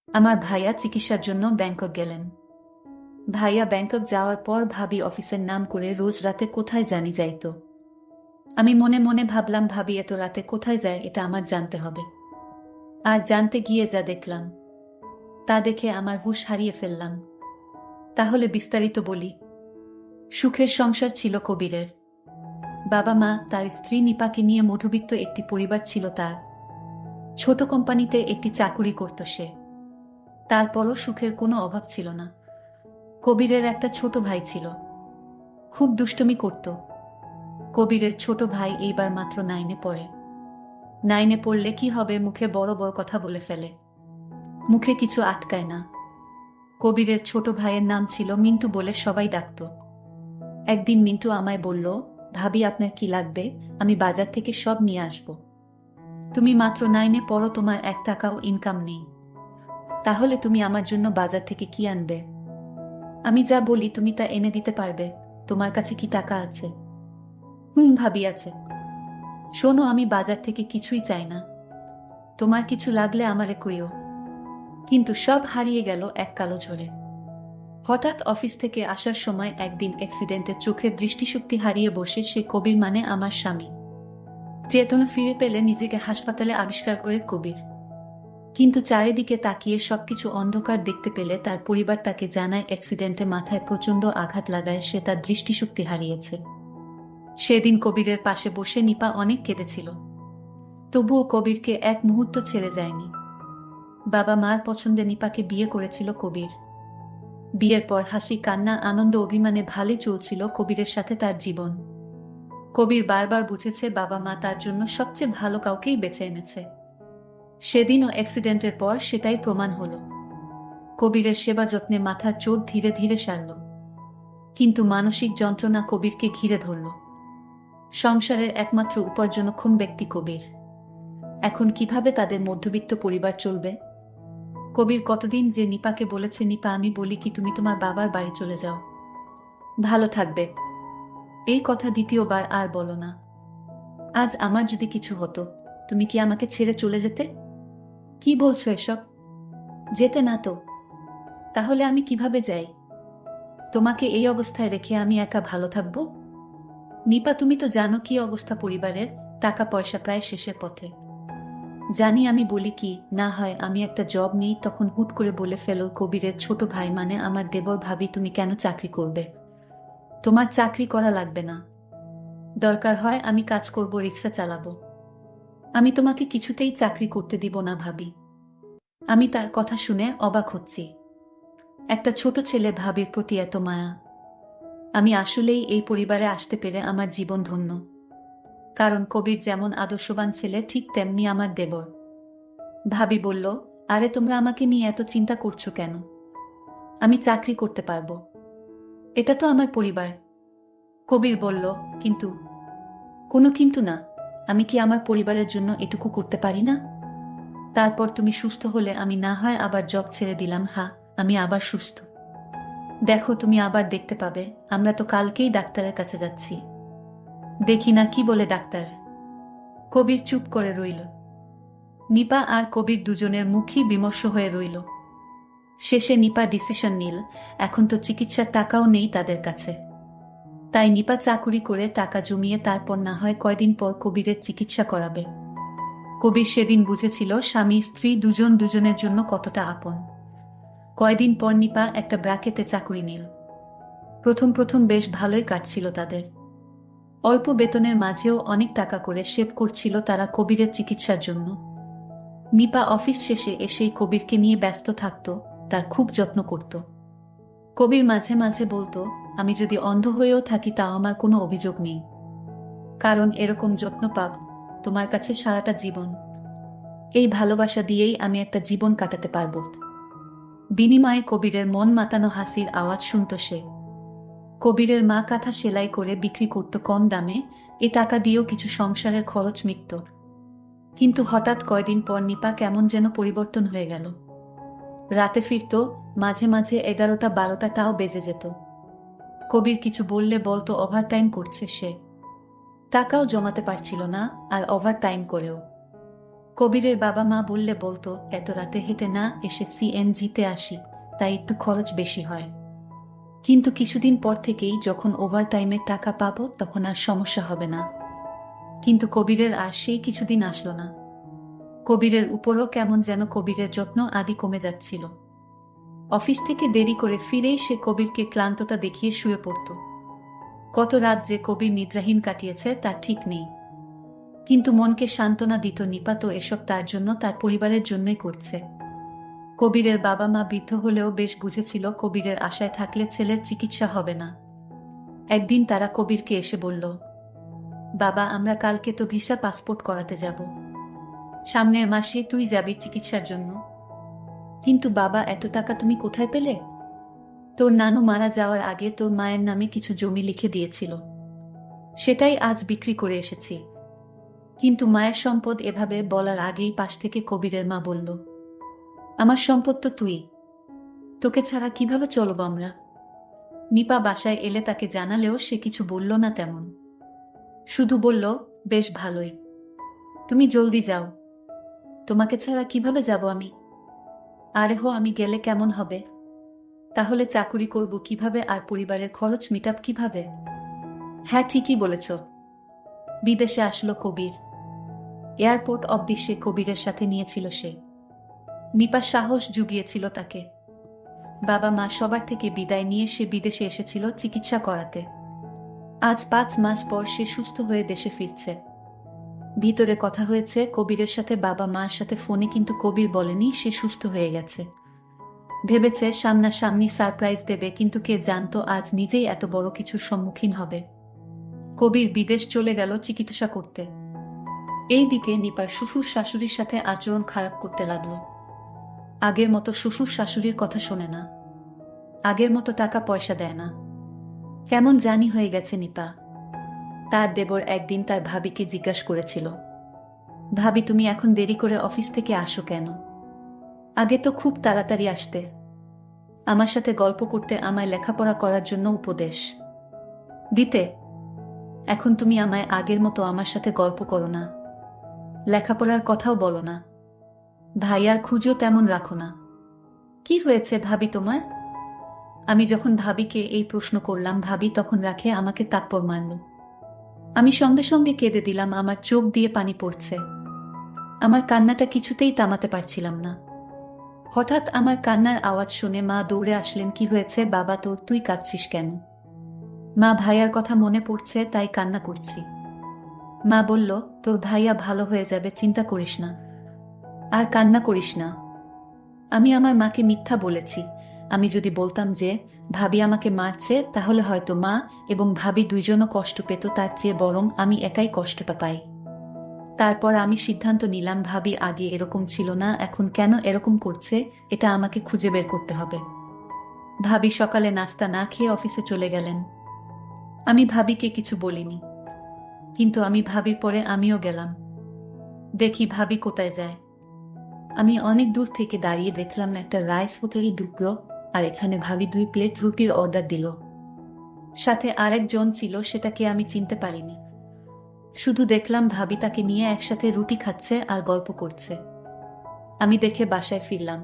আমার ভাইয়া চিকিৎসার জন্য ব্যাংকক গেলেন। ভাইয়া ব্যাংকক যাওয়ার পর ভাবি অফিসের নাম করে রোজ রাতে কোথায় জানি যাইতো। আমি মনে মনে ভাবলাম, ভাবি এত রাতে কোথায় যায় এটা আমার জানতে হবে। আর জানতে গিয়ে যা দেখলাম তা দেখে আমার হুঁশ হারিয়ে ফেললাম। তাহলে বিস্তারিত বলি। সুখের সংসার ছিল কবিরের। বাবা মা, তার স্ত্রী নিপাকে নিয়ে মধ্যবিত্ত একটি পরিবার ছিল তার। ছোট কোম্পানিতে একটি চাকুরি করত সে। তারপরও সুখের কোনো অভাব ছিল না। কবিরের একটা ছোট ভাই ছিল, খুব দুষ্টুমি করত। কবিরের ছোট ভাই এইবার মাত্র 9-এ পড়ে। 9-এ পড়লে কি হবে, মুখে বড় বড় কথা বলে ফেলে, মুখে কিছু আটকায় না। কবিরের ছোট ভাইয়ের নাম ছিল মিন্টু বলে সবাই ডাকত। একদিন মিন্টু আমায় বলল, ভাবি আপনার কি লাগবে, আমি বাজার থেকে সব নিয়ে আসব। তুমি মাত্র 9-এ পড়ো, তোমার 1 টাকাও ইনকাম নেই, তাহলে তুমি আমার জন্য বাজার থেকে কি আনবে? আমি যা বলি তুমি তা এনে দিতে পারবে? তোমার কাছে কি টাকা আছে? ভাবি আছে। শোনো, আমি বাজার থেকে কিছুই চাই না, তোমার কিছু লাগলে আমারে কইও। কিন্তু সব হারিয়ে গেল এক কালো ঝড়ে। হঠাৎ অফিস থেকে আসার সময় একদিন অ্যাক্সিডেন্টে চোখের দৃষ্টিশক্তি হারিয়ে বসে সে কবির, মানে আমার স্বামী। চেতনা ফিরে পেলে নিজেকে হাসপাতালে আবিষ্কার করে কবির। কিন্তু চারিদিকে তাকিয়ে সবকিছু অন্ধকার দেখতে পেলে তার পরিবার তাকে জানায় অ্যাক্সিডেন্টে মাথায় প্রচণ্ড আঘাত লাগায় সে তার দৃষ্টিশক্তি হারিয়েছে। সেদিন কবিরের পাশে বসে নিপা অনেক কেঁদেছিল। তবুও কবিরকে এক মুহূর্ত ছেড়ে যায়নি। বাবা মার পছন্দে নিপাকে বিয়ে করেছিল কবির। বিয়ের পর হাসি কান্না আনন্দ অভিমানে ভালোই চলছিল কবিরের সাথে তার জীবন। কবির বারবার বুঝেছে বাবা মা তার জন্য সবচেয়ে ভালো কাউকেই বেছে এনেছে। সেদিনও অ্যাক্সিডেন্টের পর সেটাই প্রমাণ হলো। কবিরের সেবা যত্নে মাথার চোট ধীরে ধীরে সারল, কিন্তু মানসিক যন্ত্রণা কবিরকে ঘিরে ধরল। সংসারের একমাত্র উপার্জনক্ষম ব্যক্তি কবির। এখন কিভাবে তাদের মধ্যবিত্ত পরিবার চলবে? কবির কতদিন যে নিপাকে বলেছে, নিপা আমি বলি কি তুমি তোমার বাবার বাড়ি চলে যাও, ভালো থাকবে। এই কথা দ্বিতীয়বার আর বলো না। আজ আমার যদি কিছু হতো, তুমি কি আমাকে ছেড়ে চলে যেতে? কি বলছো এসব? যেতে না তো? তাহলে আমি কিভাবে যাই? তোমাকে এই অবস্থায় রেখে আমি একা ভালো থাকবো? নিপা তুমি তো জানো কি অবস্থা পরিবারের, টাকা পয়সা প্রায় শেষের পথে। জানি, আমি বলি কি না হয় আমি একটা জব নিই, তখন হুট করে বলে ফেলো কবিরের ছোট ভাই, মানে আমার দেবর, ভাবি তুমি কেন চাকরি করবে? তোমার চাকরি করা লাগবে না, দরকার হয় আমি কাজ করব, রিক্সা চালাবো। আমি তোমাকে কিছুতেই চাকরি করতে দিব না ভাবি। আমি তার কথা শুনে অবাক হচ্ছি। একটা ছোট ছেলে, ভাবির প্রতি এত মায়া। আমি আসলেই এই পরিবারে আসতে পেরে আমার জীবন ধন্য। কারণ কবির যেমন আদর্শবান ছেলে, ঠিক তেমনি আমার দেবর। ভাবি বলল, আরে তোমরা আমাকে নিয়ে এত চিন্তা করছো কেন? আমি চাকরি করতে পারবো, এটা তো আমার পরিবার। কবির বলল, কিন্তু? কোনো কিন্তু না, আমি কি আমার পরিবারের জন্য এটুকু করতে পারি না? তারপর তুমি সুস্থ হলে আমি না হয় আবার জব ছেড়ে দিলাম। হ্যাঁ, আমি আবার সুস্থ। দেখো তুমি আবার দেখতে পাবে। আমরা তো কালকেই ডাক্তারের কাছে যাচ্ছি, দেখি না কি বলে ডাক্তার। কবির চুপ করে রইল। নিপা আর কবির দুজনের মুখই বিমর্ষ হয়ে রইল। শেষে নিপা ডিসিশন নিল, এখন তো চিকিৎসার টাকাও নেই তাদের কাছে। তাই নিপা চাকুরি করে টাকা জমিয়ে তারপর না হয় কয়দিন পর কবিরের চিকিৎসা করাবে। কবির সেদিন বুঝেছিল স্বামী স্ত্রী দুজন দুজনের জন্য কতটা আপন। কয়দিন পর নিপা একটা ব্র্যাকেতে চাকুরি নিল। প্রথম প্রথম বেশ ভালোই কাটছিল তাদের। অল্প বেতনের মাঝেও অনেক টাকা করে সেভ করছিল তারা কবিরের চিকিৎসার জন্য। নিপা অফিস শেষে এসেই কবিরকে নিয়ে ব্যস্ত থাকত, তার খুব যত্ন করত। কবির মাঝে মাঝে বলতো, আমি যদি অন্ধ হয়েও থাকি তাও আমার কোনো অভিযোগ নেই, কারণ এরকম যত্ন পাব তোমার কাছে সারাটা জীবন। এই ভালোবাসা দিয়েই আমি একটা জীবন কাটাতে পারব। বিনিময়ে কবিরের মন মাতানো হাসির আওয়াজ শুনত সে। কবিরের মা কাঁথা সেলাই করে বিক্রি করত কম দামে, এ টাকা দিয়েও কিছু সংসারের খরচ মিটত। কিন্তু হঠাৎ কয়দিন পর নিপা কেমন যেন পরিবর্তন হয়ে গেল। রাতে ফিরত, মাঝে মাঝে 11টা 12টাও বেজে যেত। কবির কিছু বললে বলতো ওভারটাইম করছে সে। টাকাও জমাতে পারছিল না, আর ওভারটাইম করেও কবিরের বাবা মা বললে বলতো, এত রাতে হেঁটে না এসে সিএনজিতে আসি, তাই একটু খরচ বেশি হয়। কিন্তু কিছুদিন পর থেকেই যখন ওভারটাইমের টাকা পাবো তখন আর সমস্যা হবে না। কিন্তু কবিরের আর সেই কিছুদিন আসলো না। কবিরের উপরও কেমন যেন কবিরের যত্ন আদি কমে যাচ্ছিল। অফিস থেকে দেরি করে ফিরেই সে কবিরকে ক্লান্ততা দেখিয়ে শুয়ে পড়ত। কত রাত যে কবির নিদ্রাহীন কাটিয়েছে তার ঠিক নেই। কিন্তু মনকে সান্ত্বনা দিত নিপা তো এসব তার জন্য, তার পরিবারের জন্যই করছে। কবিরের বাবা মা বৃদ্ধ হলেও বেশ বুঝেছিল কবিরের আশায় থাকলে ছেলের চিকিৎসা হবে না। একদিন তারা কবিরকে এসে বলল, বাবা আমরা কালকে তো ভিসা পাসপোর্ট করাতে যাব, সামনের মাসে তুই যাবি চিকিৎসার জন্য। কিন্তু বাবা এত টাকা তুমি কোথায় পেলে? তোর নানু মারা যাওয়ার আগে তোর মায়ের নামে কিছু জমি লিখে দিয়েছিল, সেটাই আজ বিক্রি করে এসেছি। কিন্তু মায়ের সম্পদ এভাবে বলার আগেই পাশ থেকে কবিরের মা বলল, আমার সম্পদ তো তুই, তোকে ছাড়া কিভাবে চলব আমরা? নিপা বাসায় এলে তাকে জানালেও সে কিছু বলল না তেমন, শুধু বলল, বেশ ভালোই, তুমি জলদি যাও, তোমাকে ছাড়া কিভাবে যাব আমি? আরে হো, আমি গেলে কেমন হবে? তাহলে চাকুরি করব কিভাবে আর পরিবারের খরচ মিটাব কিভাবে? হ্যাঁ ঠিকই বলেছ। বিদেশে আসলো কবির। এয়ারপোর্ট অব্দি সে কবিরের সাথে নিয়েছিল সে। নিপা সাহস জুগিয়েছিল তাকে। বাবা মা সবার থেকে বিদায় নিয়ে সে বিদেশে এসেছিল চিকিৎসা করাতে। আজ 5 মাস পর সে সুস্থ হয়ে দেশে ফিরছে। ভিতরে কথা হয়েছে কবিরের সাথে বাবা মার সাথে ফোনে, কিন্তু কবির বলেনি সে সুস্থ হয়ে গেছে। ভেবেছে সামনাসামনি সারপ্রাইজ দেবে, কিন্তু কে জানতো আজ নিজেই এত বড় কিছুর সম্মুখীন হবে। কবির বিদেশ চলে গেল চিকিৎসা করতে। এইদিকে নিপার শ্বশুর শাশুড়ির সাথে আচরণ খারাপ করতে লাগলো। আগের মতো শ্বশুর শাশুড়ির কথা শোনে না, আগের মতো টাকা পয়সা দেয় না। কেমন জানি হয়ে গেছে নিপা। তার দেবর একদিন তার ভাবিকে জিজ্ঞাসা করেছিল, ভাবি তুমি এখন দেরি করে অফিস থেকে আসো কেন? আগে তো খুব তাড়াতাড়ি আসতে, আমার সাথে গল্প করতে, আমায় লেখাপড়া করার জন্য উপদেশ দিতে। এখন তুমি আমায় আগের মতো আমার সাথে গল্প করো না, লেখাপড়ার কথাও বলো না, ভাইয়ার খুঁজও তেমন রাখো না। কি হয়েছে ভাবি তোমার? আমি যখন ভাবিকে এই প্রশ্ন করলাম, ভাবি তখন রাখে আমাকে তাপ্পড় মারল। আমি সঙ্গে সঙ্গে কেঁদে দিলাম, আমার চোখ দিয়ে পানি পড়ছে। আমার কান্নাটা কিছুতেই থামাতে পারছিলাম না। হঠাৎ আমার কান্নার আওয়াজ শুনে মা দৌড়ে আসলেন। কি হয়েছে বাবা তোর, তুই কাঁদছিস কেন? মা, ভাইয়ার কথা মনে পড়ছে তাই কান্না করছি। মা বলল, তোর ভাইয়া ভালো হয়ে যাবে, চিন্তা করিস না, আর কান্না করিস না। আমি আমার মাকে মিথ্যা বলেছি। আমি যদি বলতাম যে ভাবি আমাকে মারছে, তাহলে হয়তো মা এবং ভাবি দুইজনও কষ্ট পেত, তার চেয়ে বরং আমি একাই কষ্টটা পাই। তারপর আমি সিদ্ধান্ত নিলাম ভাবি আগে এরকম ছিল না, এখন কেন এরকম করছে এটা আমাকে খুঁজে বের করতে হবে। ভাবি সকালে নাস্তা না খেয়ে অফিসে চলে গেলেন। আমি ভাবিকে কিছু বলিনি, কিন্তু আমি ভাবির পরে আমিও গেলাম। দেখি ভাবি কোথায় যায়। আমি অনেক দূর থেকে দাঁড়িয়ে দেখলাম একটা রাইস হোটেলে ঢুকলো, আর এখানে ভাবি 2 প্লেট রুটির অর্ডার দিল। সাথে আরেকজন ছিল, সেটাকে আমি চিনতে পারিনি। শুধু দেখলাম ভাবি তাকে নিয়ে একসাথে রুটি খাচ্ছে আর গল্প করছে। আমি দেখে বাসায় ফিরলাম।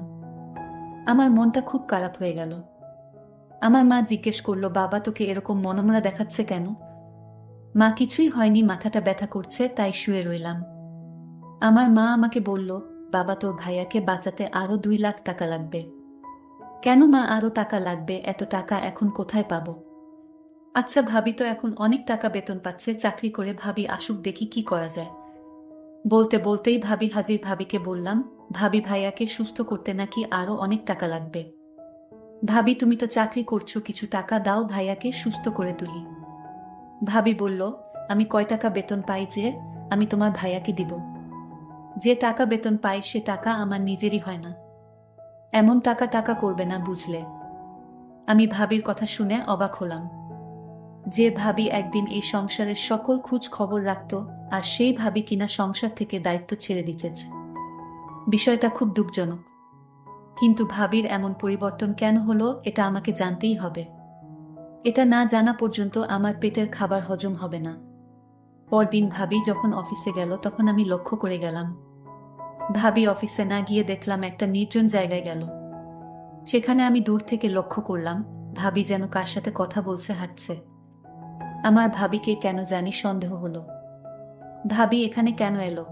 আমার মনটা খুব খারাপ হয়ে গেল। আমার মা জিজ্ঞেস করলো, বাবা তোকে এরকম মনমরা দেখাচ্ছে কেন? মা, কিছুই হয়নি, মাথাটা ব্যথা করছে তাই শুয়ে রইলাম। আমার মা আমাকে বলল, বাবা তোর ভাইয়াকে বাঁচাতে আরো 2 লাখ টাকা লাগবে। কেন মা আরো টাকা লাগবে? এত টাকা এখন কোথায় পাবো? আচ্ছা ভাবি তো এখন অনেক টাকা বেতন পাচ্ছে চাকরি করে, ভাবি আসুক দেখি কি করা যায়। বলতে বলতেই ভাবি হাজির। ভাবিকে বললাম, ভাবি ভাইয়াকে সুস্থ করতে নাকি আরো অনেক টাকা লাগবে। ভাবি তুমি তো চাকরি করছো, কিছু টাকা দাও ভাইয়াকে সুস্থ করে তুলি। ভাবি বলল, আমি কয় টাকা বেতন পাই যে আমি তোমার ভাইয়াকে দিব? যে টাকা বেতন পাই সে টাকা আমার নিজেরই হয় না। এমন টাকা টাকা করবে না বুঝলে। আমি ভাবির কথা শুনে অবাক হলাম। যে ভাবি একদিন এই সংসারের সকল খোঁজ খবর রাখত, আর সেই ভাবি কিনা সংসার থেকে দায়িত্ব ছেড়ে দিতেছে। বিষয়টা খুব দুঃখজনক। কিন্তু ভাবির এমন পরিবর্তন কেন হলো এটা আমাকে জানতেই হবে। এটা না জানা পর্যন্ত আমার পেটের খাবার হজম হবে না। পরদিন ভাবি যখন অফিসে গেল তখন আমি লক্ষ্য করে গেলাম ভাবি অফিসে না গিয়ে দেখলাম একটা নির্জন জায়গায় গেল। সেখানে আমি দূর থেকে লক্ষ্য করলাম ভাবি যেন কার সাথে কথা বলছে, হাঁটছে। আমার ভাবিকে কেন জানি সন্দেহ হলো। ভাবি এখানে কেন এলো?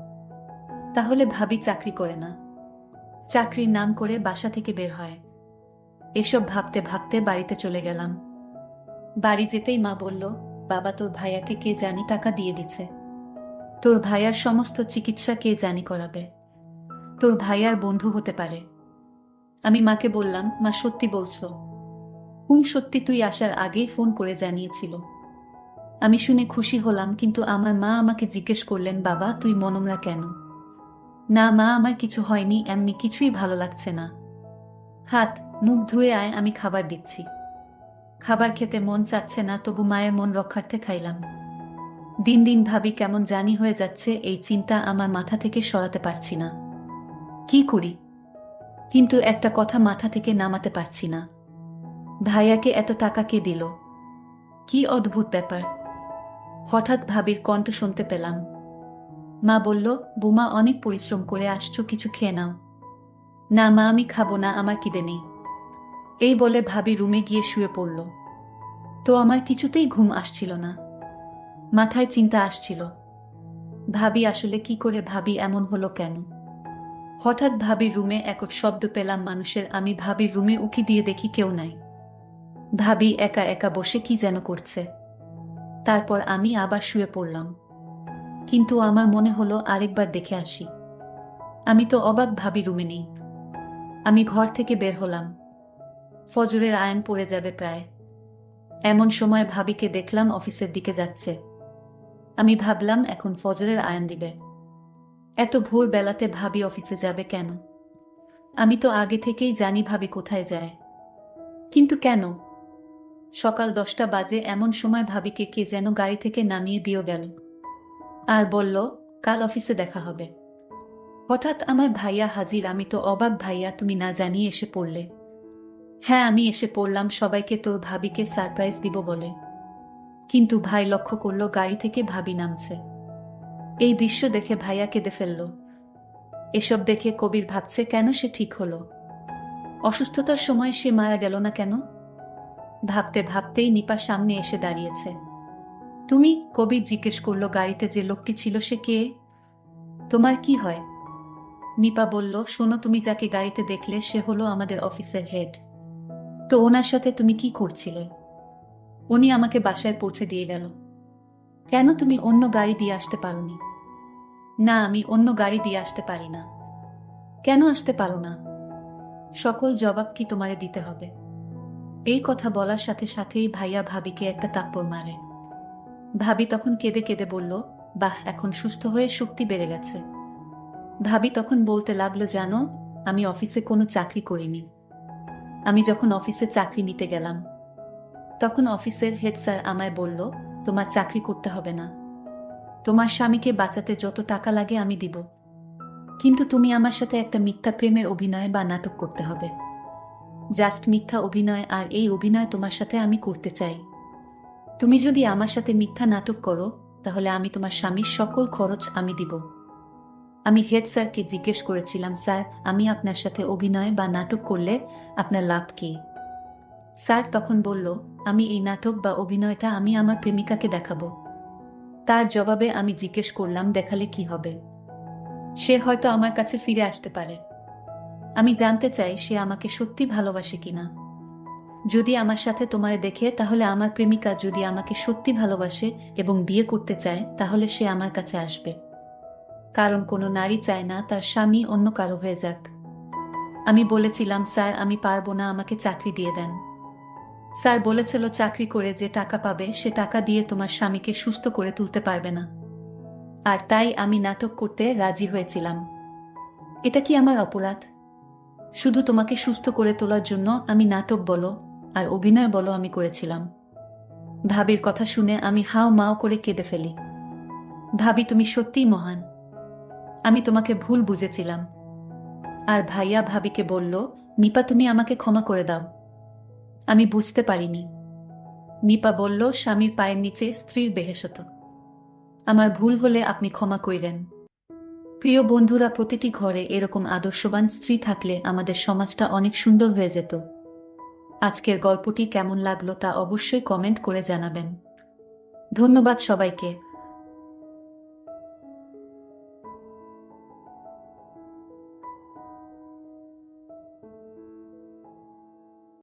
তাহলে ভাবি চাকরি করে না, চাকরির নাম করে বাসা থেকে বের হয়। এসব ভাবতে ভাবতে বাড়িতে চলে গেলাম। বাড়ি যেতেই মা বলল, বাবা তোর ভাইয়াকে কে জানি টাকা দিয়ে দিচ্ছে, তোর ভাইয়ার সমস্ত চিকিৎসা কে জানি করাবে, তোর ভাইয়ার বন্ধু হতে পারে। আমি মাকে বললাম, মা সত্যি বলছো? সত্যি, তুই আসার আগেই ফোন করে জানিয়েছিল। আমি শুনে খুশি হলাম, কিন্তু আমার মা আমাকে জিজ্ঞেস করলেন, বাবা তুই মনমরা কেন? না মা, আমার কিছু হয়নি, এমনি কিছুই ভালো লাগছে না। হাত মুখ ধুয়ে আয়, আমি খাবার দিচ্ছি। খাবার খেতে মন চাচ্ছে না, তবু মায়ের মন রক্ষার্থে খাইলাম। দিন দিন ভাবি কেমন জানি হয়ে যাচ্ছে, এই চিন্তা আমার মাথা থেকে সরাতে পারছি না। কি করি? কিন্তু একটা কথা মাথা থেকে নামাতে পারছি না। ভাইয়াকে এত টাকা কে দিল? কি অদ্ভুত ব্যাপার। হঠাৎ ভাবির কণ্ঠ শুনতে পেলাম। মা বলল, বুমা অনেক পরিশ্রম করে আসছো, কিছু খেয়ে নাও। না মা, আমি খাবো না, আমার খিদে নেই। এই বলে ভাবি রুমে গিয়ে শুয়ে পড়ল। তো আমার কিছুতেই ঘুম আসছিল না, মাথায় চিন্তা আসছিল। ভাবি আসলে কি করে, ভাবি এমন হলো কেন? হঠাৎ ভাবির রুমে এক শব্দ পেলাম মানুষের। আমি ভাবির রুমে উকি দিয়ে দেখি কেউ নাই। ভাবি একা একা বসে কি যেন করছে। তারপর আমি আবার শুয়ে পড়লাম, কিন্তু আমার মনে হলো আরেকবার দেখে আসি। আমি তো অবাক, ভাবি রুমে নেই। আমি ঘর থেকে বের হলাম। ফজরের আয়ান পড়ে যাবে প্রায়। এমন সময় ভাবিকে দেখলাম অফিসের দিকে যাচ্ছে। আমি ভাবলাম এখন ফজরের আয়ান দিবে, এত ভোর বেলাতে ভাবি অফিসে যাবে কেন? আমি তো আগে থেকেই জানি ভাবি কোথায় যায়, কিন্তু কেন? সকাল 10টা বাজে, এমন সময় ভাবিকে কে যেন গাড়ি থেকে নামিয়ে দিয়ে গেল আর বলল, কাল অফিসে দেখা হবে। হঠাৎ আমার ভাইয়া হাজির। আমি তো অবাক, ভাইয়া তুমি না জানিয়ে এসে পড়লে? হ্যাঁ আমি এসে পড়লাম সবাইকে তোর ভাবিকে সারপ্রাইজ দিব বলে। কিন্তু ভাই লক্ষ্য করলো গাড়ি থেকে ভাবি নামছে। এই দৃশ্য দেখে ভাইয়া কেঁদে ফেলল। এসব দেখে কবির ভাবছে, কেন সে ঠিক হলো? অসুস্থতার সময় সে মারা গেল না কেন? ভাবতে ভাবতেই নিপা সামনে এসে দাঁড়িয়েছে। তুমি? কবির জিজ্ঞেস করলো। গাড়িতে যে লোকটি ছিল সে কে? তোমার কি হয়? নিপা বলল, শোনো, তুমি যাকে গাড়িতে দেখলে সে হলো আমাদের অফিসের হেড। তো ওনার সাথে তুমি কি করছিলে? উনি আমাকে বাসায় পৌঁছে দিয়ে গেল। কেন তুমি অন্য গাড়ি দিয়ে আসতে পারোনি? না, আমি অন্য গাড়ি দিয়ে আসতে পারি না। কেন আসতে পারো না? সকল জবাব কি তোমারে দিতে হবে? এই কথা বলার সাথে সাথেই ভাইয়া ভাবিকে একটা থাপ্পড় মারে। ভাবি তখন কেঁদে কেঁদে বলল, বাহ, এখন সুস্থ হয়ে শক্তি বেড়ে গেছে। ভাবি তখন বলতে লাগলো, জানো, আমি অফিসে কোনো চাকরি করিনি। আমি যখন অফিসে চাকরি নিতে গেলাম, তখন অফিসের হেড স্যার আমায় বলল, তোমার চাকরি করতে হবে না, তোমার স্বামীকে বাঁচাতে যত টাকা লাগে আমি দিব, কিন্তু তুমি আমার সাথে একটা মিথ্যা প্রেমের অভিনয় বা নাটক করতে হবে। জাস্ট মিথ্যা অভিনয়, আর এই অভিনয় তোমার সাথে আমি করতে চাই। তুমি যদি আমার সাথে মিথ্যা নাটক করো, তাহলে আমি তোমার স্বামীর সকল খরচ আমি দিব। আমি হেড স্যারকে জিজ্ঞেস করেছিলাম, স্যার, আমি আপনার সাথে অভিনয় বা নাটক করলে আপনার লাভ কি? স্যার তখন বলল, আমি এই নাটক বা অভিনয়টা আমি আমার প্রেমিকাকে দেখাবো। তার জবাবে আমি জিজ্ঞেস করলাম, দেখালে কি হবে? সে হয়তো আমার কাছে ফিরে আসতে পারে। আমি জানতে চাই সে আমাকে সত্যি ভালোবাসে কিনা। যদি আমার সাথে তোমারে দেখে, তাহলে আমার প্রেমিকা যদি আমাকে সত্যি ভালোবাসে এবং বিয়ে করতে চায়, তাহলে সে আমার কাছে আসবে। কারণ কোনো নারী চায় না তার স্বামী অন্য কারো হয়ে যাক। আমি বলেছিলাম, স্যার আমি পারবো না, আমাকে চাকরি দিয়ে দেন। স্যার বলেছিল, চাকরি করে যে টাকা পাবে সে টাকা দিয়ে তোমার স্বামীকে সুস্থ করে তুলতে পারবে না। আর তাই আমি নাটক করতে রাজি হয়েছিলাম। এটা কি আমার অপরাধ? শুধু তোমাকে সুস্থ করে তোলার জন্য আমি নাটক বলো আর অভিনয় বলো আমি করেছিলাম। ভাবির কথা শুনে আমি হাও মাও করে কেঁদে ফেলি। ভাবি, তুমি সত্যিই মহান। আমি তোমাকে ভুল বুঝেছিলাম। আর ভাইয়া ভাবিকে বলল, নিপা তুমি আমাকে ক্ষমা করে দাও, আমি বুঝতে পারিনি। নিপা বলল, স্বামীর পায়ের নিচে স্ত্রীর বেহেশত। আমার ভুল হলে আপনি ক্ষমা কইরেন। প্রিয় বন্ধুরা, প্রতিটি ঘরে এরকম আদর্শবান স্ত্রী থাকলে আমাদের সমাজটা অনেক সুন্দর হয়ে যেত। আজকের গল্পটি কেমন লাগলো তা অবশ্যই কমেন্ট করে জানাবেন। ধন্যবাদ সবাইকে।